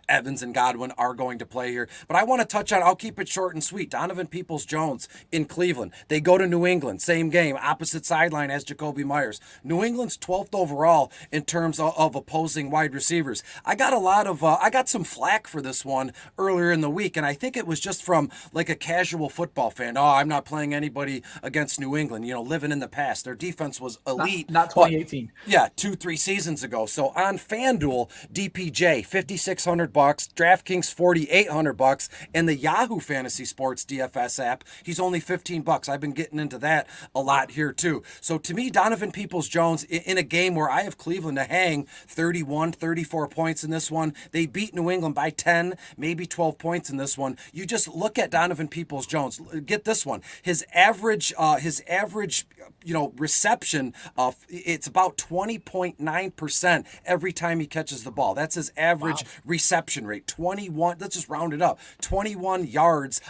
Evans and Godwin are going to play here. But I want to touch on, I'll keep it short and sweet, Donovan Peoples-Jones in Cleveland. They go to New England, same game, opposite sideline as Jacoby Myers. New England's 12th overall in terms of opposing wide receivers. I got some flack for this one earlier in the week, and I think it was just from like a casual football fan. Oh, I'm not playing anybody against New England, living in the past. Their defense was elite. Not 2018. Yeah, 2-3 seasons ago. So on FanDuel, DPJ $5,600, DraftKings $4,800, and the Yahoo Fantasy Sports DFS app, he's only $15. I've been getting into that a lot here too. So to me, Donovan Peoples-Jones in a game where I have Cleveland to hang 31, 34 points in this one. They beat New England by 10, maybe 12 points in this one. You just look at Donovan Peoples-Jones. Get this one. His average reception it's about 20.9% every time he catches the ball. That's his average reception rate. 21. Let's just round it up. 21 yards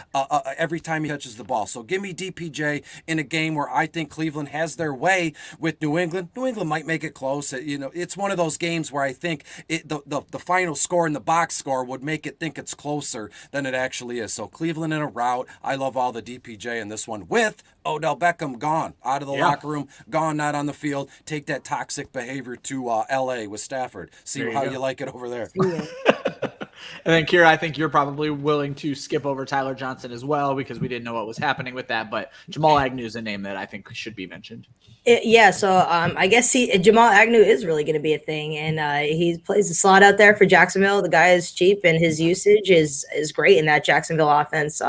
every time he catches the ball. So give me DPJ in a game where I think Cleveland has their way with New England. New England might make it close. It's one of those games where I think the final score and the box score would make it think it's closer than it actually is. So Cleveland in a rout. I love all the DPJ in this one with Odell Beckham gone out of the locker room, gone, not on the field. Take that toxic behavior to LA with Stafford. See how you like it over there. And then, Kyra, I think you're probably willing to skip over Tyler Johnson as well because we didn't know what was happening with that. But Jamal Agnew is a name that I think should be mentioned. So I guess Jamal Agnew is really going to be a thing, and he plays the slot out there for Jacksonville. The guy is cheap, and his usage is great in that Jacksonville offense.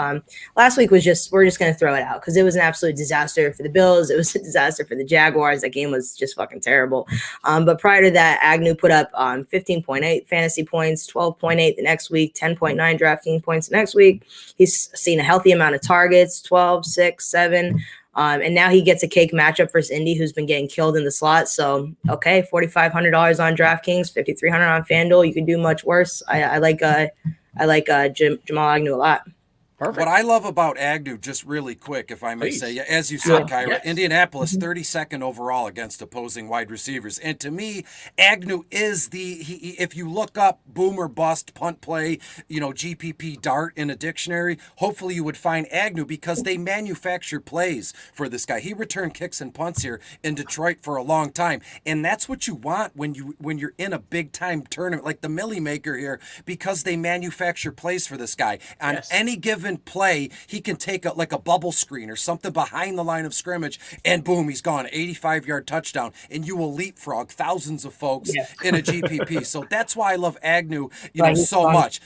Last week we're just going to throw it out because it was an absolute disaster for the Bills. It was a disaster for the Jaguars. That game was just fucking terrible. But prior to that, Agnew put up 15.8 fantasy points, 12.8 the next week, 10.9 DraftKings points the next week. He's seen a healthy amount of targets, 12, 6, 7. And now he gets a cake matchup versus Indy, who's been getting killed in the slot. So, okay, $4,500 on DraftKings, $5,300 on FanDuel. You can do much worse. I like Jamal Agnew a lot. Perfect. What I love about Agnew, just really quick, if I may say, as you said, Kyra, Indianapolis 32nd overall against opposing wide receivers. And to me, Agnew is if you look up boom or bust, punt play, GPP dart in a dictionary, hopefully you would find Agnew because they manufacture plays for this guy. He returned kicks and punts here in Detroit for a long time. And that's what you want when you're in a big time tournament like the Millie Maker here, because they manufacture plays for this guy. On any given play, he can take a bubble screen or something behind the line of scrimmage, and boom, he's gone. 85-yard touchdown, and you will leapfrog thousands of folks in a GPP. So that's why I love Agnew, so much,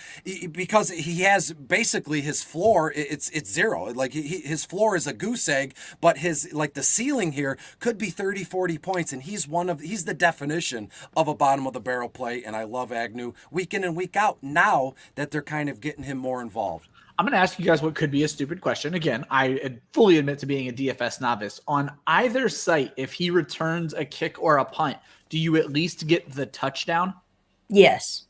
because he has basically his floor. It's zero. Like his floor is a goose egg, but his the ceiling here could be 30, 40 points, and he's the definition of a bottom of the barrel play. And I love Agnew week in and week out. Now that they're kind of getting him more involved. I'm going to ask you guys what could be a stupid question. Again, I fully admit to being a DFS novice. On either site, if he returns a kick or a punt, do you at least get the touchdown? Yes.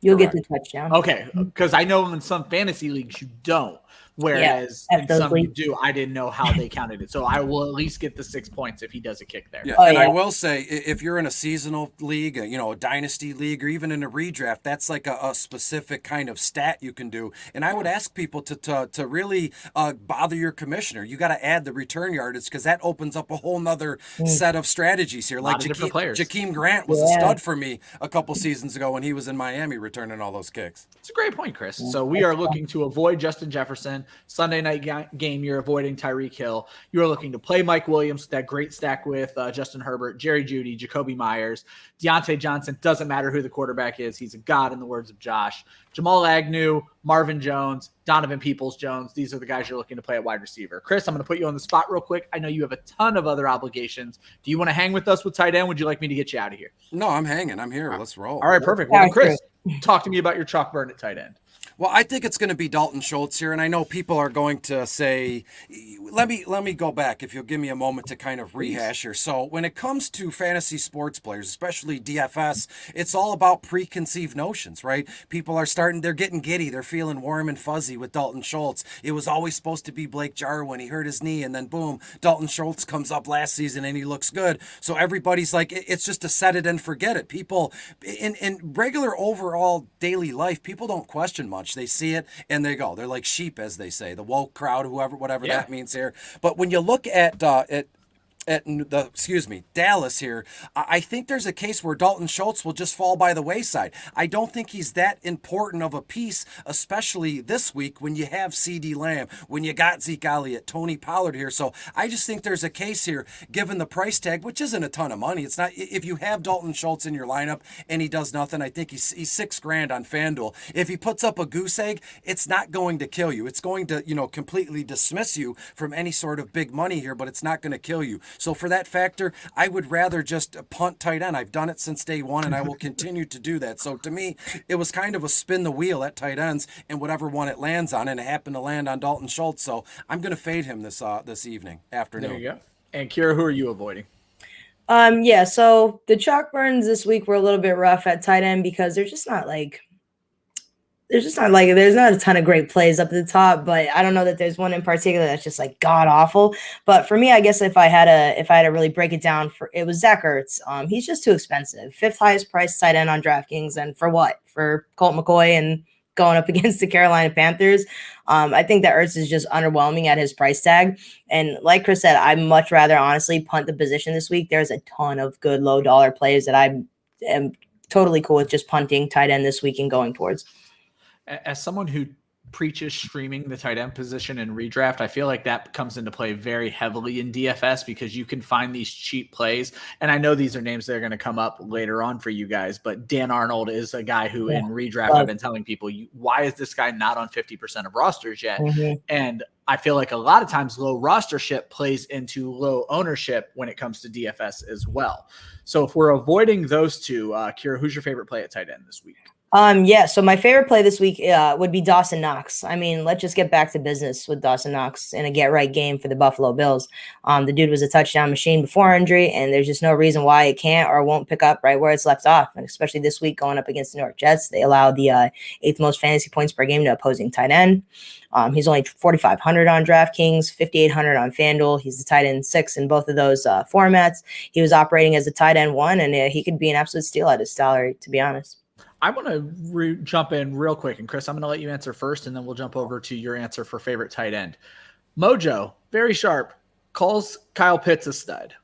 You'll get the touchdown. Okay, because I know in some fantasy leagues you don't. Whereas in some you do. I didn't know how they counted it. So I will at least get the 6 points if he does a kick there. Yeah. I will say, if you're in a seasonal league, a dynasty league, or even in a redraft, that's like a specific kind of stat you can do. And I would ask people to really bother your commissioner. You got to add the return yardage because that opens up a whole nother set of strategies here. Like Jakeem Grant was a stud for me a couple seasons ago when he was in Miami returning all those kicks. It's a great point, Chris. So we are looking to avoid Justin Jefferson Jefferson. Sunday night game, you're avoiding Tyreek Hill. You are looking to play Mike Williams, that great stack with Justin Herbert, Jerry Judy, Jacoby Myers, Deonte Johnson. Doesn't matter who the quarterback is. He's a god in the words of Josh. Jamal Agnew, Marvin Jones, Donovan Peoples-Jones. These are the guys you're looking to play at wide receiver. Chris, I'm going to put you on the spot real quick. I know you have a ton of other obligations. Do you want to hang with us with tight end? Would you like me to get you out of here? No, I'm hanging. I'm here. Let's roll. All right, perfect. Well, then, Chris, talk to me about your chalk burn at tight end. Well, I think it's going to be Dalton Schultz here, and I know people are going to say, let me go back if you'll give me a moment to kind of rehash here. So when it comes to fantasy sports players, especially DFS, it's all about preconceived notions, right? People are they're getting giddy. They're feeling warm and fuzzy with Dalton Schultz. It was always supposed to be Blake Jarwin. He hurt his knee, and then boom, Dalton Schultz comes up last season and he looks good. So everybody's like, it's just a set it and forget it. People in regular overall daily life, people don't question much. They see it and they go. They're like sheep, as they say, the woke crowd, whatever that means here. But when you look at Dallas here, I think there's a case where Dalton Schultz will just fall by the wayside. I don't think he's that important of a piece, especially this week when you have CeeDee Lamb, when you got Zeke Elliott, Tony Pollard here. So I just think there's a case here, given the price tag, which isn't a ton of money. It's not, if you have Dalton Schultz in your lineup and he does nothing, I think he's $6,000 on FanDuel. If he puts up a goose egg, it's not going to kill you. It's going to, completely dismiss you from any sort of big money here, but it's not going to kill you. So for that factor, I would rather just punt tight end. I've done it since day one, and I will continue to do that. So to me, it was kind of a spin the wheel at tight ends, and whatever one it lands on, and it happened to land on Dalton Schultz. So I'm going to fade him this afternoon. There you go. And Kyra, who are you avoiding? So the chalk burns this week were a little bit rough at tight end because there's not a ton of great plays up at the top, but I don't know that there's one in particular that's just like god awful. But for me, I guess if I had to really break it down, it was Zach Ertz. He's just too expensive. 5th highest priced tight end on DraftKings, and for what? For Colt McCoy and going up against the Carolina Panthers. I think that Ertz is just underwhelming at his price tag. And like Chris said, I'd much rather honestly punt the position this week. There's a ton of good low dollar plays that I am totally cool with just punting tight end this week and going towards. As someone who preaches streaming the tight end position in redraft, I feel like that comes into play very heavily in DFS because you can find these cheap plays. And I know these are names that are going to come up later on for you guys, but Dan Arnold is a guy who in redraft, I've been telling people, why is this guy not on 50% of rosters yet? Mm-hmm. And I feel like a lot of times low rostership plays into low ownership when it comes to DFS as well. So if we're avoiding those two, Kyra, who's your favorite play at tight end this week? So my favorite play this week would be Dawson Knox. I mean, let's just get back to business with Dawson Knox in a get-right game for the Buffalo Bills. The dude was a touchdown machine before injury, and there's just no reason why it can't or won't pick up right where it's left off. And especially this week going up against the New York Jets, they allowed the 8th most fantasy points per game to opposing tight end. He's only 4,500 on DraftKings, 5,800 on FanDuel. He's the tight end 6 in both of those formats. He was operating as a tight end 1, and he could be an absolute steal at his salary, to be honest. I want to jump in real quick. And Chris, I'm going to let you answer first, and then we'll jump over to your answer for favorite tight end. Mojo, very sharp, calls Kyle Pitts a stud.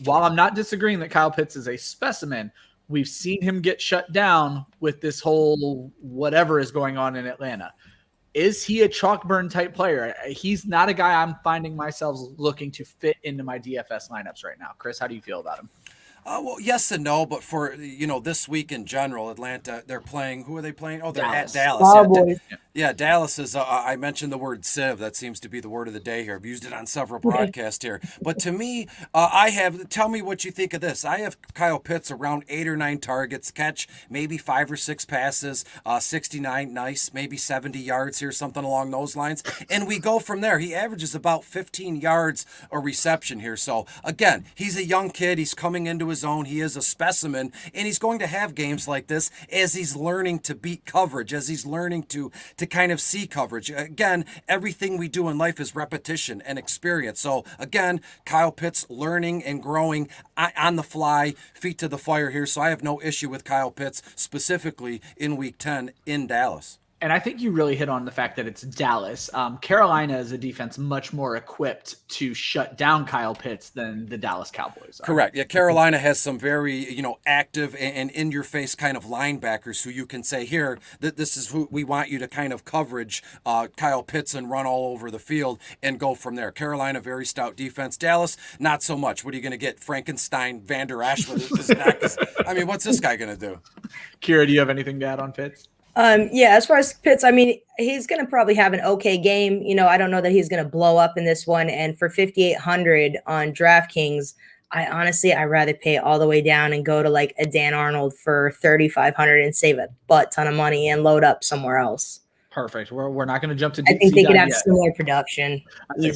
While I'm not disagreeing that Kyle Pitts is a specimen, we've seen him get shut down with this whole whatever is going on in Atlanta. Is he a chalk burn type player? He's not a guy I'm finding myself looking to fit into my DFS lineups right now. Chris, how do you feel about him? Well, yes and no, but for, this week in general, Atlanta, they're playing, who are they playing? Oh, they're at Dallas. Yeah, Dallas is, I mentioned the word sieve. That seems to be the word of the day here. I've used it on several broadcasts here. But to me, tell me what you think of this. I have Kyle Pitts around 8 or 9 targets, catch maybe 5 or 6 passes, 69, nice, maybe 70 yards here, something along those lines. And we go from there. He averages about 15 yards a reception here. So again, he's a young kid. He's coming into his own. He is a specimen, and he's going to have games like this as he's learning to beat coverage, as he's learning to kind of see coverage. Again, everything we do in life is repetition and experience. So again, Kyle Pitts learning and growing on the fly, feet to the fire here. So I have no issue with Kyle Pitts specifically in week 10 in Dallas. And I think you really hit on the fact that it's Dallas. Carolina is a defense much more equipped to shut down Kyle Pitts than the Dallas Cowboys are. Correct. Yeah, Carolina has some very, active and in-your-face kind of linebackers who you can say, here, this is who we want you to kind of coverage Kyle Pitts and run all over the field and go from there. Carolina, very stout defense. Dallas, not so much. What are you going to get? Frankenstein, Van Der Esch with his neck? I mean, what's this guy going to do? Kyra, do you have anything to add on Pitts? Yeah, as far as Pitts, I mean, he's going to probably have an okay game. I don't know that he's going to blow up in this one. And for 5,800 on DraftKings, I'd rather pay all the way down and go to like a Dan Arnold for 3,500 and save a butt ton of money and load up somewhere else. Perfect. We're not going to jump to I think they could have similar production.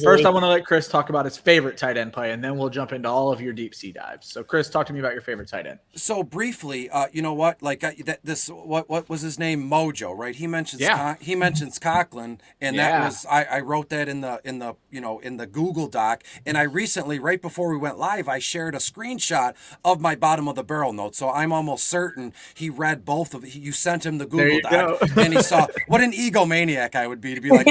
First, I want to let Chris talk about his favorite tight end play, and then we'll jump into all of your deep sea dives. So, Chris, talk to me about your favorite tight end. So briefly, you know what? Like what was his name? Mojo, right? He mentions he mentions Conklin, and that was I wrote that in the Google Doc, and I recently, right before we went live, I shared a screenshot of my bottom of the barrel note. So I'm almost certain he read both of it. You sent him the Google Doc, and he saw what an egomaniac I would be to be like,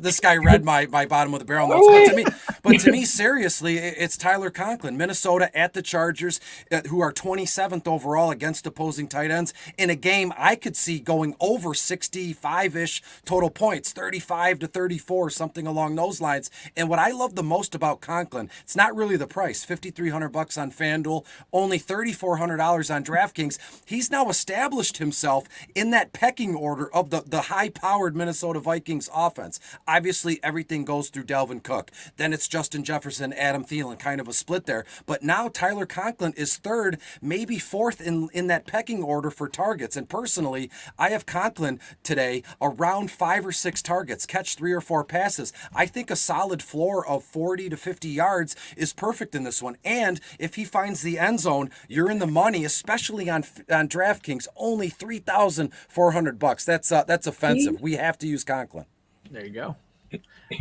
this guy read my bottom of the barrel notes. But to me, seriously, it's Tyler Conklin, Minnesota at the Chargers, who are 27th overall against opposing tight ends in a game I could see going over 65-ish total points, 35 to 34, something along those lines. And what I love the most about Conklin, it's not really the price, $5,300 on FanDuel, only $3,400 on DraftKings. He's now established himself in that pecking order of the high-powered Minnesota Vikings offense. Obviously, everything goes through Dalvin Cook. Then it's Justin Jefferson, Adam Thielen, kind of a split there. But now Tyler Conklin is third, maybe fourth in that pecking order for targets. And personally, I have Conklin today around 5 or 6 targets, catch 3 or 4 passes. I think a solid floor of 40 to 50 yards is perfect in this one. And if he finds the end zone, you're in the money, especially on DraftKings, only $3,400. That's offensive. We have to use Conklin. There you go.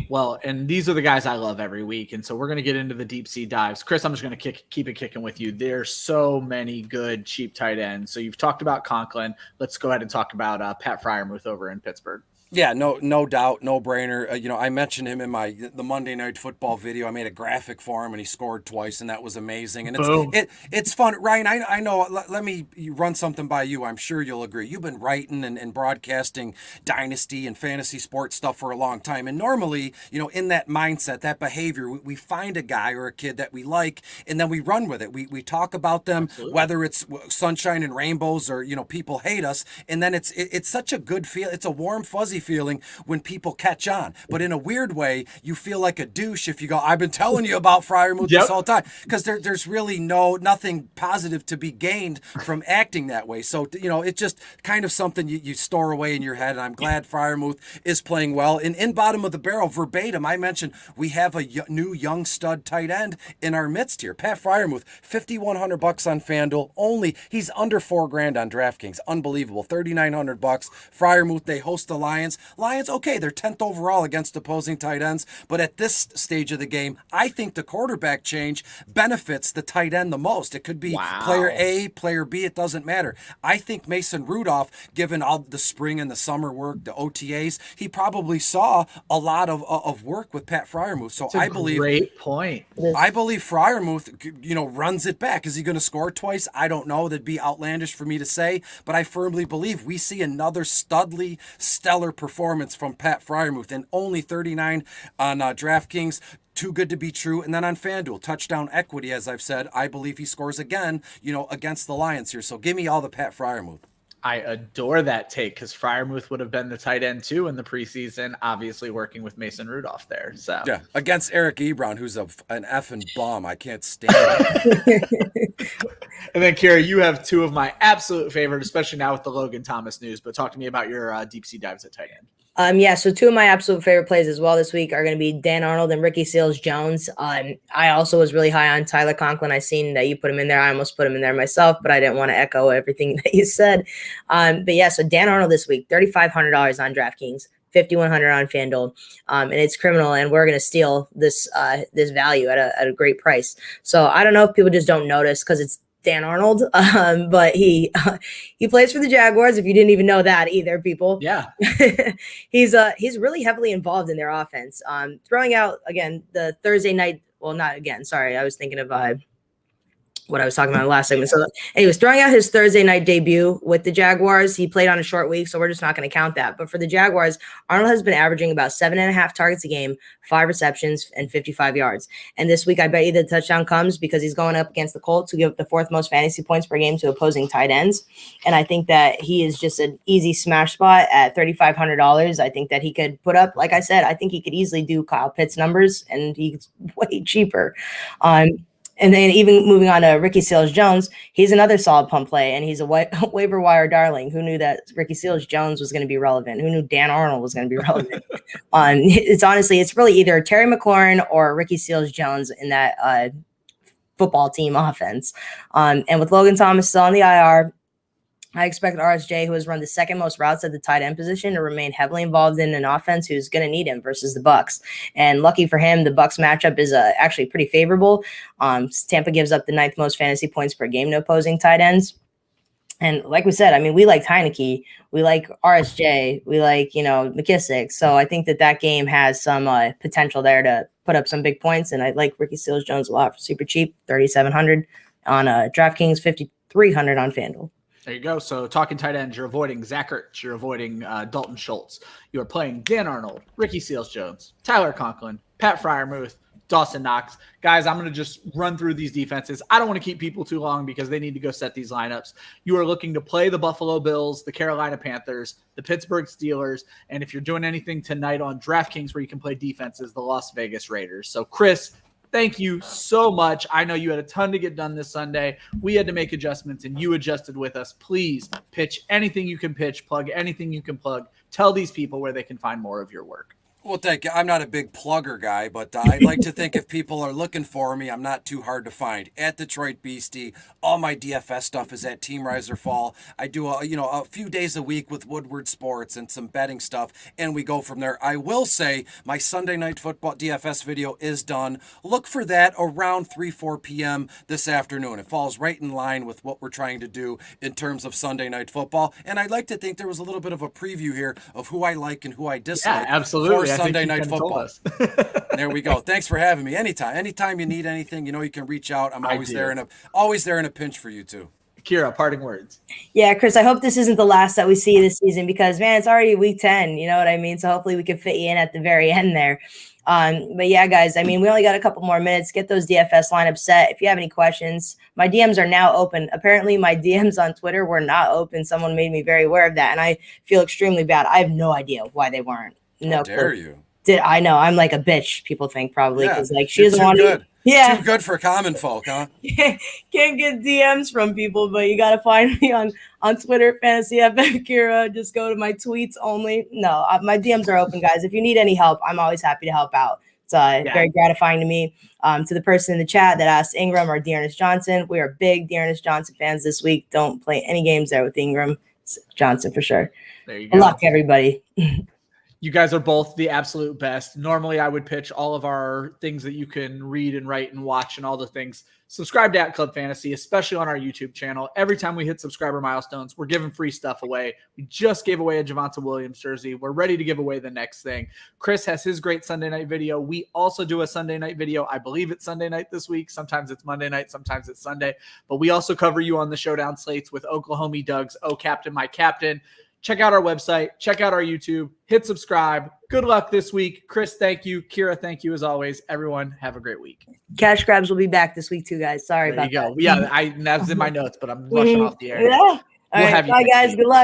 Well, and these are the guys I love every week. And so we're going to get into the deep sea dives. Chris, I'm just going to keep it kicking with you. There's so many good cheap tight ends. So you've talked about Conklin. Let's go ahead and talk about Pat Freiermuth over in Pittsburgh. Yeah, no doubt, no brainer. I mentioned him in the Monday Night Football video. I made a graphic for him, and he scored twice, and that was amazing. And it's fun, Ryan. I know. Let me run something by you. I'm sure you'll agree. You've been writing and broadcasting dynasty and fantasy sports stuff for a long time, and normally, in that mindset, that behavior, we find a guy or a kid that we like, and then we run with it. We talk about them, Absolutely. Whether it's sunshine and rainbows or people hate us, and then it's such a good feel. It's a warm, fuzzy feeling when people catch on, but in a weird way you feel like a douche if you go, I've been telling you about Freiermuth this whole time, because there's really nothing positive to be gained from acting that way. So it's just kind of something you store away in your head, and I'm glad Freiermuth is playing well. And in bottom of the barrel, verbatim, I mentioned we have a new young stud tight end in our midst here. Pat Freiermuth, $5,100 on FanDuel, only he's under $4,000 on DraftKings. Unbelievable. $3,900. Freiermuth, they host the Lions, okay, they're 10th overall against opposing tight ends, but at this stage of the game, I think the quarterback change benefits the tight end the most. It could be player A, player B, it doesn't matter. I think Mason Rudolph, given all the spring and the summer work, the OTAs, he probably saw a lot of work with Pat Freiermuth. So I believe great point. I believe Freiermuth, runs it back. Is he going to score twice? I don't know. That'd be outlandish for me to say, but I firmly believe we see another stellar performance from Pat Freiermuth, and only 39 on DraftKings. Too good to be true. And then on FanDuel, touchdown equity, as I've said, I believe he scores again, against the Lions here. So give me all the Pat Freiermuth. I adore that take, because Freiermuth would have been the tight end too in the preseason, obviously working with Mason Rudolph there. So yeah, against Eric Ebron, who's an effing bum. I can't stand it. And then Kyra, you have two of my absolute favorite, especially now with the Logan Thomas news. But talk to me about your deep sea dives at tight end. So two of my absolute favorite plays as well this week are going to be Dan Arnold and Ricky Seals-Jones. I also was really high on Tyler Conklin. I seen that you put him in there. I almost put him in there myself, but I didn't want to echo everything that you said. So Dan Arnold this week, $3,500 on DraftKings, $5,100 on FanDuel, and it's criminal. And we're going to steal this value at a great price. So I don't know if people just don't notice because it's Dan Arnold, but he plays for the Jaguars. If you didn't even know that either, people. Yeah, he's really heavily involved in their offense. Throwing out again the Thursday night. Well, not again. Sorry, I was thinking of what I was talking about in the last segment. So he was throwing out his Thursday night debut with the Jaguars. He played on a short week, so we're just not going to count that. But for the Jaguars, Arnold has been averaging about 7.5 targets a game, 5 receptions, and 55 yards. And this week, I bet you the touchdown comes because he's going up against the Colts, who give up the 4th most fantasy points per game to opposing tight ends. And I think that he is just an easy smash spot at $3,500. I think that he could put up, like I said, I think he could easily do Kyle Pitts numbers, and he's way cheaper. And then even moving on to Ricky Seals-Jones, he's another solid pump play, and he's a waiver wire darling. Who knew that Ricky Seals-Jones was going to be relevant? Who knew Dan Arnold was going to be relevant? It's really either Terry McLaurin or Ricky Seals-Jones in that football team offense. And with Logan Thomas still on the IR, I expect RSJ, who has run the 2nd most routes at the tight end position, to remain heavily involved in an offense who's going to need him versus the Bucs. And lucky for him, the Bucs matchup is actually pretty favorable. Tampa gives up the 9th most fantasy points per game to opposing tight ends. And like we said, I mean, we like Heineke, we like RSJ, we like, McKissick. So I think that game has some potential there to put up some big points. And I like Ricky Seals-Jones a lot for super cheap, $3,700 on DraftKings, $5,300 on FanDuel. There you go. So talking tight ends, you're avoiding Zach Ertz, you're avoiding Dalton Schultz. You are playing Dan Arnold, Ricky Seals-Jones, Tyler Conklin, Pat Freiermuth, Dawson Knox. Guys, I'm going to just run through these defenses. I don't want to keep people too long because they need to go set these lineups. You are looking to play the Buffalo Bills, the Carolina Panthers, the Pittsburgh Steelers, and if you're doing anything tonight on DraftKings where you can play defenses, the Las Vegas Raiders. So Chris, thank you so much. I know you had a ton to get done this Sunday. We had to make adjustments, and you adjusted with us. Please pitch anything you can pitch, plug anything you can plug. Tell these people where they can find more of your work. Well, thank you. I'm not a big plugger guy, but I'd like to think if people are looking for me, I'm not too hard to find. At Detroit Beastie, all my DFS stuff is at Team Riser Fall. I do a few days a week with Woodward Sports and some betting stuff, and we go from there. I will say my Sunday Night Football DFS video is done. Look for that around 3-4 p.m. this afternoon. It falls right in line with what we're trying to do in terms of Sunday Night Football, and I'd like to think there was a little bit of a preview here of who I like and who I dislike. Yeah, absolutely. Sunday Night Football. There we go. Thanks for having me. Anytime you need anything, you can reach out. I'm always there in a pinch for you too. Kyra, parting words. Yeah, Chris, I hope this isn't the last that we see this season because, man, it's already week 10. You know what I mean? So hopefully we can fit you in at the very end there. But yeah, guys, I mean, we only got a couple more minutes. Get those DFS lineups set. If you have any questions, my DMs are now open. Apparently, my DMs on Twitter were not open. Someone made me very aware of that, and I feel extremely bad. I have no idea why they weren't. No, how dare you? I know I'm like a bitch. People think probably because she You're doesn't want to. Yeah, too good for common folk, huh? Can't get DMs from people, but you gotta find me on Twitter, Fantasy FF Kyra. Just go to my tweets only. No, my DMs are open, guys. If you need any help, I'm always happy to help out. It's very gratifying to me. To the person in the chat that asked Ingram or Dearness Johnson, we are big Dearness Johnson fans this week. Don't play any games there with Ingram. It's Johnson for sure. There you go. Good luck, everybody. You guys are both the absolute best. Normally, I would pitch all of our things that you can read and write and watch and all the things. Subscribe to @Club Fantasy, especially on our YouTube channel. Every time we hit subscriber milestones, we're giving free stuff away. We just gave away a Javontae Williams jersey. We're ready to give away the next thing. Chris has his great Sunday night video. We also do a Sunday night video. I believe it's Sunday night this week. Sometimes it's Monday night. Sometimes it's Sunday. But we also cover you on the Showdown Slates with Oklahoma Doug's Oh Captain, My Captain. Check out our website. Check out our YouTube. Hit subscribe. Good luck this week. Chris, thank you. Kyra, thank you as always. Everyone, have a great week. Cash Grabs will be back this week too, guys. Sorry about that. There you go. Yeah, that's in my notes, but I'm rushing off the air. Yeah. All right. Bye, guys. Good luck.